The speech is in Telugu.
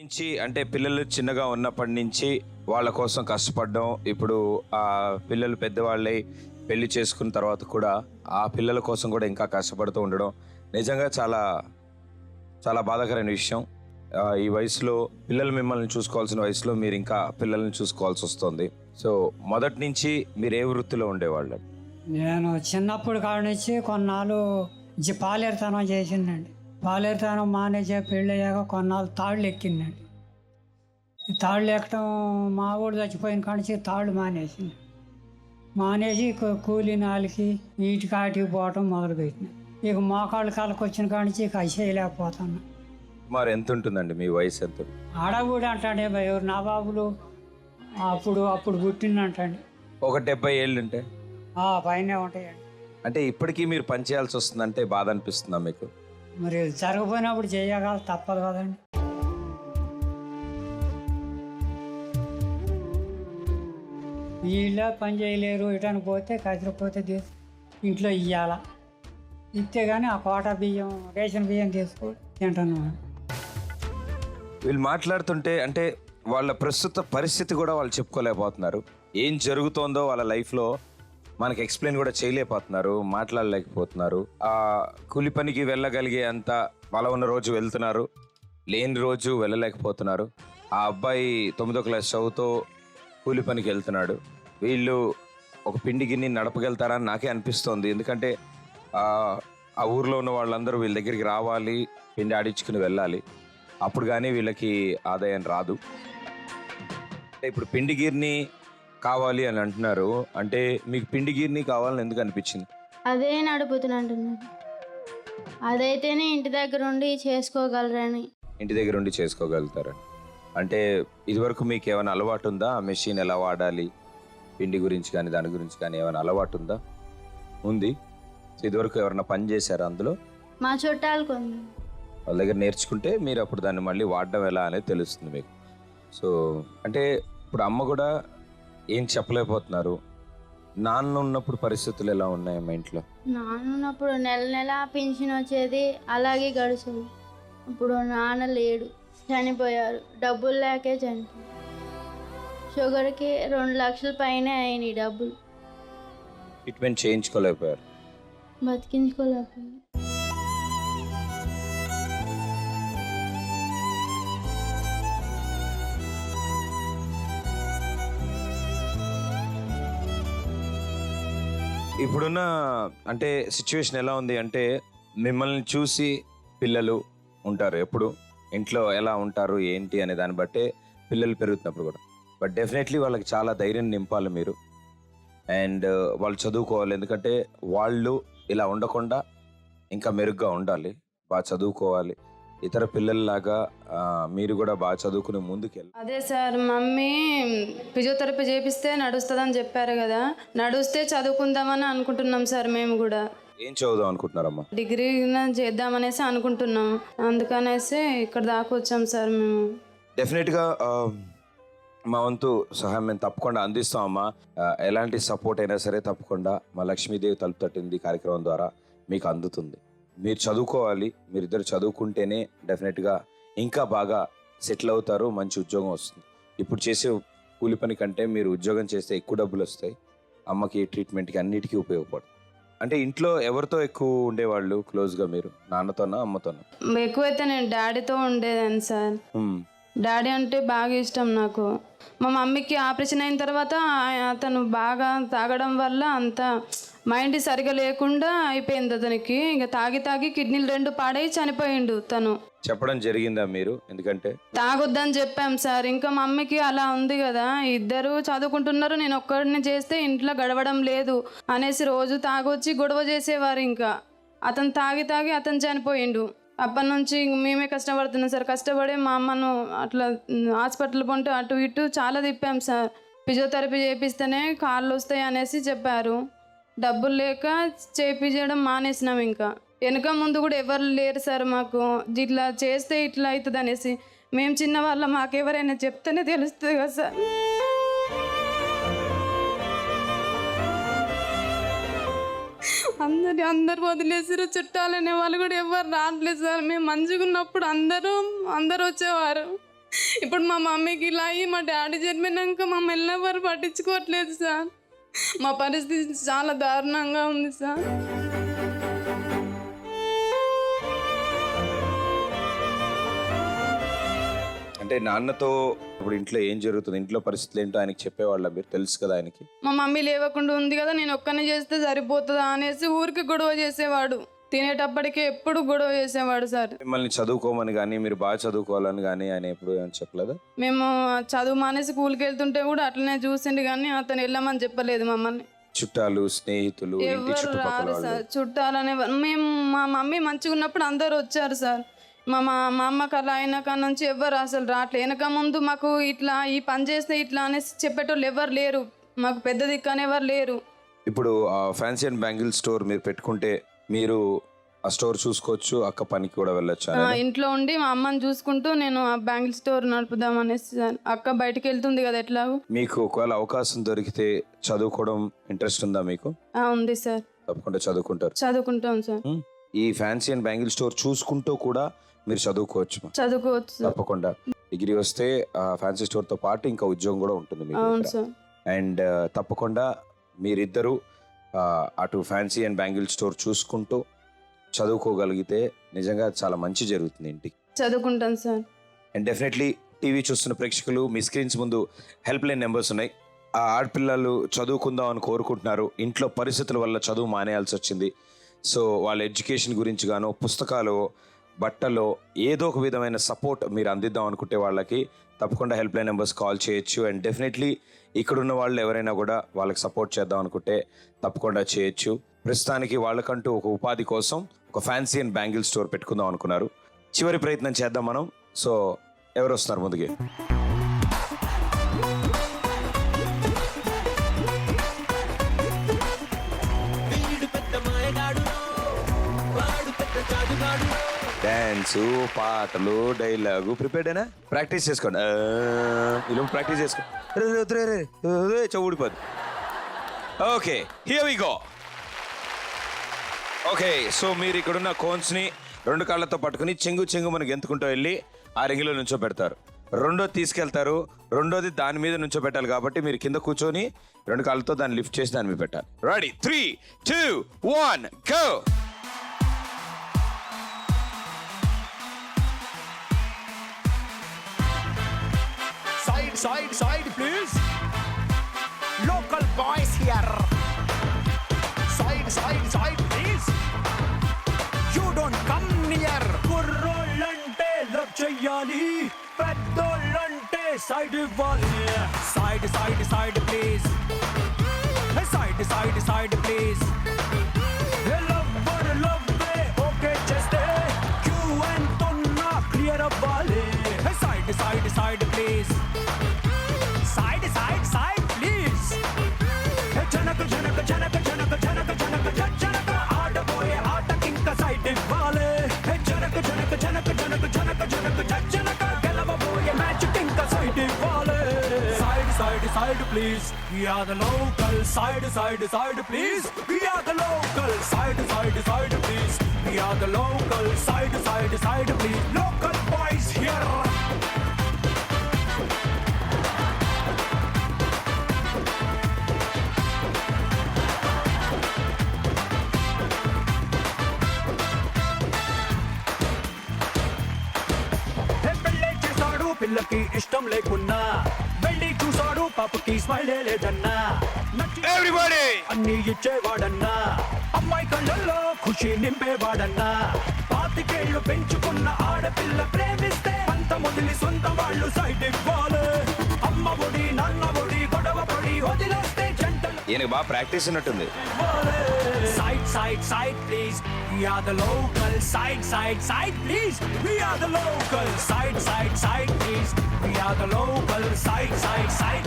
నుంచి అంటే పిల్లలు చిన్నగా ఉన్నప్పటి నుంచి వాళ్ళ కోసం కష్టపడడం, ఇప్పుడు ఆ పిల్లలు పెద్దవాళ్ళై పెళ్లి చేసుకున్న తర్వాత కూడా ఆ పిల్లల కోసం కూడా ఇంకా కష్టపడుతూ ఉండడం నిజంగా చాలా చాలా బాధాకరమైన విషయం. ఈ వయసులో పిల్లలు మిమ్మల్ని చూసుకోవాల్సిన వయసులో మీరు ఇంకా పిల్లల్ని చూసుకోవాల్సి వస్తుంది. సో మొదటి నుంచి మీరు ఏ వృత్తిలో ఉండేవాళ్ళు? నేను చిన్నప్పుడు కాడ నుంచి కొన్నాళ్ళు పాలేరుతనం చేసిందండి. పాలేరుతనం మానేసే పెళ్ళయ్యాక కొన్నాళ్ళు తాళ్ళు ఎక్కిందండి. ఈ తాళ్ళు ఎక్కడం మా ఊడు చచ్చిపోయిన కాడ నుంచి తాళ్ళు మానేసింది. మానేసి కూలి నాలికి వీటికి ఆటికి పోవటం మొదలుపెట్టింది. ఇక మోకాళ్ళు కాళ్ళకి వచ్చిన కాడ నుంచి ఇక చేయలేకపోతున్నా. మరి ఎంత ఉంటుందండి మీ వయసు? ఎంత? ఆడగూడి అంటాడే ఎవరు నా బాబులు అప్పుడు పుట్టిందంటండి. ఒక 70 ఏళ్ళు ఉంటే పైనే ఉంటాయండి. అంటే ఇప్పటికీ మీరు పని చేయాల్సి వస్తుందంటే బాధ అనిపిస్తుందా మీకు? మరి జరగపోయినప్పుడు చేయగల తప్పదు కదండి. వీళ్ళ పని చేయలేరు, ఇటని పోతే కదిలిపోతే ఇంట్లో ఇయ్యాల, ఇస్తే కానీ ఆ కోట బియ్యం రేషన్ బియ్యం తీసుకొని తింటున్నాం. వీళ్ళు మాట్లాడుతుంటే అంటే వాళ్ళ ప్రస్తుత పరిస్థితి కూడా వాళ్ళు చెప్పుకోలేకపోతున్నారు. ఏం జరుగుతోందో వాళ్ళ లైఫ్లో మనకి ఎక్స్ప్లెయిన్ కూడా చేయలేకపోతున్నారు, మాట్లాడలేకపోతున్నారు. ఆ కూలి పనికి వెళ్ళగలిగే అంత బలం ఉన్న రోజు వెళ్తున్నారు, లేని రోజు వెళ్ళలేకపోతున్నారు. ఆ అబ్బాయి 9వ క్లాస్ చదువుతో కూలి పనికి వెళ్తున్నాడు. వీళ్ళు ఒక పిండి గిన్నె నడపగలుగుతారని నాకే అనిపిస్తోంది. ఎందుకంటే ఆ ఊర్లో ఉన్న వాళ్ళందరూ వీళ్ళ దగ్గరికి రావాలి, పిండి ఆడించుకుని వెళ్ళాలి. అప్పుడు కానీ వీళ్ళకి ఆదాయం రాదు. అంటే ఇప్పుడు పిండి గిర్ని కావాలి అని అంటున్నారు. అంటే మీకు పిండి గిర్ని కావాలని ఎందుకు అనిపించింది? అదే నడుపుతున్నా అంటున్నారు. అదైతేనే ఇంటి దగ్గర ఉండి చేసుకోగలరని. ఇంటి దగ్గర ఉండి చేసుకోగలుగుతారని అంటే ఇదివరకు మీకు ఏమైనా అలవాటు ఉందా? ఆ మెషిన్ ఎలా వాడాలి, పిండి గురించి కానీ దాని గురించి కానీ ఏమైనా అలవాటు ఉందా? ఉంది. ఇదివరకు ఎవరైనా పని చేశారా అందులో? మా చుట్టాలకు ఉంది. వాళ్ళ దగ్గర నేర్చుకుంటే మీరు అప్పుడు దాన్ని మళ్ళీ వాడడం ఎలా అనేది తెలుస్తుంది మీకు. సో అంటే ఇప్పుడు అమ్మ కూడా ఏం చెప్పలేకపోతున్నారు. నాన్న ఉన్నప్పుడు పరిస్థితులు ఎలా ఉన్నాయి మా ఇంట్లో? నాన్న ఉన్నప్పుడు నెల పింఛన్ వచ్చేది, అలాగే గడుచుంది. ఇప్పుడు నాన్న లేడు, చనిపోయారు. డబ్బులు లేకే చనిపోయారు. షుగర్కి 2 లక్షల పైన అయినాయి డబ్బులు. ట్రీట్మెంట్ చేయించుకోలేకపోయారు, బతికించుకోలేకపోయారు. ఇప్పుడున్న అంటే సిచ్యువేషన్ ఎలా ఉంది అంటే మిమ్మల్ని చూసి పిల్లలు ఉంటారు. ఎప్పుడు ఇంట్లో ఎలా ఉంటారు ఏంటి అనే దాన్ని బట్టే పిల్లలు పెరుగుతున్నప్పుడు కూడా. బట్ డెఫినెట్లీ వాళ్ళకి చాలా ధైర్యం నింపాలి మీరు. అండ్ వాళ్ళు చదువుకోవాలి. ఎందుకంటే వాళ్ళు ఇలా ఉండకుండా ఇంకా మెరుగ్గా ఉండాలి, బాగా చదువుకోవాలి. ఇతర పిల్లల్లాగా మీరు కూడా బాగా చదువుకుని ముందుకెళ్ళి. అదే సార్, మమ్మీ ఫిజియోథెరపీ చేపిస్తే నడుస్తుందని చెప్పారు కదా, నడుస్తే చదువుకుందామని అనుకుంటున్నాం సార్. మేము కూడా ఏం చదువుదాం అనుకుంటున్నారమ్మా? డిగ్రీ చేద్దామనేసి అనుకుంటున్నాం. అందుకనేసి ఇక్కడ దాకా వచ్చాం సార్ మేము. డెఫినెట్గా మా వంతు సహాయం మేము తప్పకుండా అందిస్తామమ్మా. ఎలాంటి సపోర్ట్ అయినా సరే తప్పకుండా మా లక్ష్మీదేవి తలుపు తట్టింది కార్యక్రమం ద్వారా మీకు అందుతుంది. మీరు చదువుకోవాలి. మీరిద్దరు చదువుకుంటేనే డెఫినెట్గా ఇంకా బాగా సెటిల్ అవుతారు, మంచి ఉద్యోగం వస్తుంది. ఇప్పుడు చేసే కూలి పని కంటే మీరు ఉద్యోగం చేస్తే ఎక్కువ డబ్బులు వస్తాయి. అమ్మకి ట్రీట్మెంట్కి అన్నిటికీ ఉపయోగపడుతుంది. అంటే ఇంట్లో ఎవరితో ఎక్కువ ఉండేవాళ్ళు క్లోజ్గా? మీరు నాన్నతోనా అమ్మతోనా? ఎక్కువైతే నేను డాడీతో ఉండేదాన్ని సార్. డాడీ అంటే బాగా ఇష్టం నాకు. మా మమ్మీకి ఆపరేషన్ అయిన తర్వాత అతను బాగా తాగడం వల్ల అంత మైండ్ సరిగా లేకుండా అయిపోయింది అతనికి. ఇంకా తాగి కిడ్నీలు 2 పాడై చనిపోయిండు తను. చెప్పడం జరిగిందా మీరు? ఎందుకంటే తాగొద్దని చెప్పాం సార్. ఇంకా మమ్మీకి అలా ఉంది కదా, ఇద్దరు చదువుకుంటున్నారు, నేను ఒక్కడిని చేస్తే ఇంట్లో గడవడం లేదు అనేసి రోజు తాగొచ్చి గొడవ చేసేవారు. ఇంకా అతను తాగి అతను చనిపోయిండు. అప్పటి నుంచి మేమే కష్టపడుతున్నాం సార్. కష్టపడి మా అమ్మను అట్లా హాస్పిటల్ కొంటూ అటు ఇటు చాలా తిప్పాం సార్. ఫిజియోథెరపీ చేపిస్తేనే కాళ్ళు వస్తాయి అనేసి చెప్పారు. డబ్బులు లేక చేయించడం మానేసినాం. ఇంకా వెనక ముందు కూడా ఎవరు లేరు సార్ మాకు, ఇట్లా చేస్తే ఇట్లా అవుతుంది అనేసి. మేము చిన్నవాళ్ళం, మాకెవరైనా చెప్తేనే తెలుస్తుంది కదా సార్. అందరు వదిలేసారు. చుట్టాలనే వాళ్ళు కూడా ఎవరు రావట్లేదు సార్. మేము మంచిగా ఉన్నప్పుడు అందరూ వచ్చేవారు. ఇప్పుడు మా మమ్మీకి ఇలా అయ్యి మా డాడీ చనిపోయినాక మమ్మల్ని ఎవరు పట్టించుకోవట్లేదు సార్. మా పరిస్థితి చాలా దారుణంగా ఉంది సార్. అంటే నాన్నతో ఇప్పుడు ఇంట్లో ఏం జరుగుతుంది, ఇంట్లో పరిస్థితులు ఏంటో ఆయనకి చెప్పేవాళ్ళ? మీరు తెలుసు కదా ఆయనకి. మా మమ్మీ లేవకుండా ఉంది కదా, నేను ఒక్కనే చేస్తే సరిపోతుందా అనేసి ఊరికి గొడవ చేసేవాడు. తినేటప్పటికే ఎప్పుడు గొడవ చేసేవాడు సార్. మిమ్మల్ని చదువుకోమని కానీ మీరు బాగా చదువుకోవాలని కానీ ఆయన ఎప్పుడు ఏమని చెప్పలేదా? మేము చదువు మానేసి స్కూల్కి వెళ్తుంటే కూడా అట్లనే చూసిండు, కానీ అతను వెళ్ళమని చెప్పలేదు మమ్మల్ని. చుట్టాలు, స్నేహితులు, ఇంటి ఎవరు చుట్టుపక్కల రారు సార్. చుట్టాలనే మేము మా మమ్మీ మంచిగా ఉన్నప్పుడు అందరూ వచ్చారు సార్. మా అమ్మకి అలా అయిన కాడ నుంచి ఎవరు అసలు రావట్లేదు. వెనక ముందు మాకు ఇట్లా ఈ పని చేస్తే ఇట్లా అనేసి చెప్పేటోళ్ళు ఎవరు లేరు, మాకు పెద్ద దిక్కని ఎవరు లేరు. ఇప్పుడు ఫ్యాన్సీ అండ్ బ్యాంగిల్ స్టోర్ మీరు పెట్టుకుంటే మీరు ఆ స్టోర్ చూసుకోవచ్చు, అక్క పనికి కూడా వెళ్ళొచ్చు. ఇంట్లో ఉండి మా అమ్మని చూసుకుంటూ నేను ఆ బ్యాంగిల్ స్టోర్ నడుపుదాం అనేసి సార్. అక్క బయటకు వెళ్తుంది కదా ఎట్లాగో. మీకు ఒకవేళ అవకాశం దొరికితే చదువుకోవడం ఇంట్రెస్ట్ ఉందా మీకు? ఉంది సార్. తప్పకుండా చదువుకుంటారు? చదువుకుంటాం సార్. ఈ ఫ్యాన్సీ అండ్ బ్యాంగిల్ స్టోర్ చూసుకుంటూ కూడా మీరు చదువుకోవచ్చు. చదువుకోవచ్చు తప్పకుండా. డిగ్రీ వస్తే ఫ్యాన్సీ స్టోర్ తో పాటు ఇంకా ఉద్యోగం కూడా ఉంటుంది మీకు. అవును సార్. అండ్ తప్పకుండా మీరిద్దరూ అటు ఫ్యాన్సీ అండ్ బ్యాంగిల్ స్టోర్ చూసుకుంటూ చదువుకోగలిగితే నిజంగా చాలా మంచి జరుగుతుంది ఇంటికి. చదువుకుంటాను సార్. అండ్ డెఫినెట్లీ టీవీ చూస్తున్న ప్రేక్షకులు, మీ స్క్రీన్స్ ముందు హెల్ప్ లైన్ నెంబర్స్ ఉన్నాయి. ఆ ఆడపిల్లలు చదువుకుందాం అని కోరుకుంటున్నారు, ఇంట్లో పరిస్థితుల వల్ల చదువు మానేయాల్సి వచ్చింది. సో వాళ్ళ ఎడ్యుకేషన్ గురించి గాను, పుస్తకాలు, బట్టలో ఏదో ఒక విధమైన సపోర్ట్ మీరు అందిద్దాం అనుకుంటే వాళ్ళకి తప్పకుండా హెల్ప్ లైన్ నెంబర్స్ కాల్ చేయొచ్చు. అండ్ డెఫినెట్లీ ఇక్కడున్న వాళ్ళు ఎవరైనా కూడా వాళ్ళకి సపోర్ట్ చేద్దాం అనుకుంటే తప్పకుండా చేయొచ్చు. ప్రస్తుతానికి వాళ్ళకంటూ ఒక ఉపాధి కోసం ఒక ఫ్యాన్సీ అండ్ బ్యాంగిల్ స్టోర్ పెట్టుకుందాం అనుకున్నారు. చివరి ప్రయత్నం చేద్దాం మనం. సో ఎవరు వస్తున్నారు ముందుకి? డాన్సు, పాటలు, డైలాగు ప్రిపేర్డేనా? ప్రాక్టీస్ చేసుకోండి. ఇలా ప్రాక్టీస్ చేసుకోండి, చౌడిపోదు. Okay, here we go. Okay, so మీరు ఇక్కడున్న కోన్స్ని 2 కాళ్ళతో పట్టుకుని చెంగు మనకు గెంతుకుంటూ వెళ్ళి ఆ రింగిలో నుంచో పెడతారు. రెండోది తీసుకెళ్తారు, రెండోది దాని మీద నుంచో పెట్టాలి. కాబట్టి మీరు కింద కూర్చొని 2 కాళ్ళతో దాన్ని లిఫ్ట్ చేసి దాని మీద పెట్టాలి. Ready? 3, 2, 1 go. Side, please. Local boys here. Side, please. You don't come near. Kurrollante love cheyali, peddolante side iవ్వాలి. Side, please. Side, please. Love okay చేస్తే you and Tonna clear అవ్వాలి. Side, please. Side, please. జనక ఆడబోయే ఆటకింక సైడ్ ఇవ్వాలి. జనక గెలవబోయే మ్యాచ్ కింక సైడ్ ఇవ్వాలి. Side, please. We are the local. Side, please. We are the local. Side, please. We are the local. Side, please. Local boys here. పిల్లకి ఇష్టం లేకున్నా వెళ్ళి చూసాడు, పాపకి స్మైల్ లేదన్నా. Everybody! అన్ని ఇచ్చేవాడన్నా, అమ్మాయి కళ్ళల్లో ఖుషి నింపేవాడన్నా. 25 ఏళ్ళు పెంచుకున్న ఆడపిల్ల ప్రేమిస్తే అంత మొదలి సొంత వాళ్ళు సైడ్ ఇవ్వాలి. అమ్మ ఒడి, నాన్న ఒడి, గొడవ పడి వదిలేస్తే జంటలు. ఈయనకి బాగా ప్రాక్టీస్ ఉన్నట్టుంది. Side, please. We are the local. Side, please. We are the local. Side, please. We are the local. Side.